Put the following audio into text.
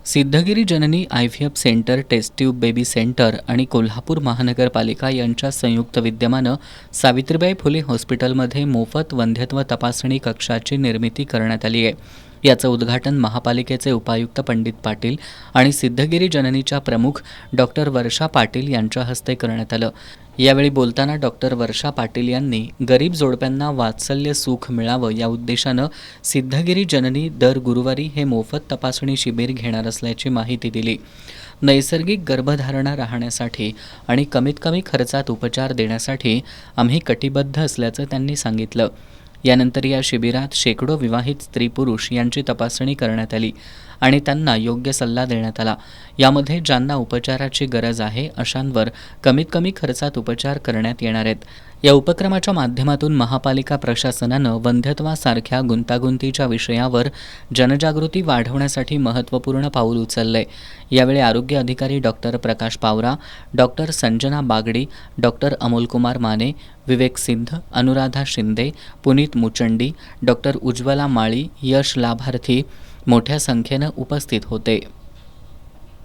Siddhagiri Janani IVF centre, test tube baby centre आणि कोल्हापूर महानगरपालिका यांच्या संयुक्त विद्यमानं सावित्रीबाई फुले हॉस्पिटलमध्ये मोफत वंध्यत्व तपासणी कक्षाची निर्मिती करण्यात आली आहे. याचं उद्घाटन महापालिकेचे उपायुक्त पंडित पाटील आणि सिद्धगिरी जननीच्या प्रमुख डॉक्टर वर्षा पाटील यांच्या हस्ते करण्यात आलं. यावेळी बोलताना डॉक्टर वर्षा पाटील यांनी गरीब जोडप्यांना वात्सल्य सुख मिळावं या उद्देशानं सिद्धगिरी जननी दर गुरुवारी हे मोफत तपासणी शिबिर घेणार असल्याची माहिती दिली. नैसर्गिक गर्भधारणा राहण्यासाठी आणि कमीत कमी खर्चात उपचार देण्यासाठी आम्ही कटिबद्ध असल्याचं त्यांनी सांगितलं. यानंतर या शिबिरात शेकडो विवाहित स्त्री पुरुष यांची तपासणी करण्यात आली आणि त्यांना योग्य सल्ला देण्यात आला. यामध्ये ज्यांना उपचाराची गरज आहे अशांवर कमीत कमी खर्चात उपचार करण्यात येणार आहेत. या उपक्रमाच्या माध्यमातून महापालिका प्रशासनानं वंध्यत्वासारख्या गुंतागुंतीच्या विषयावर जनजागृती वाढवण्यासाठी महत्त्वपूर्ण पाऊल उचललंय. यावेळी आरोग्य अधिकारी डॉक्टर प्रकाश पावरा, डॉक्टर संजना बागडी, डॉक्टर अमोलकुमार माने, विवेक सिंध, अनुराधा शिंदे, पुनीत मुचंडी, डॉक्टर उज्ज्वला माळी, यश लाभार्थी मोठ्या संख्येनं उपस्थित होते.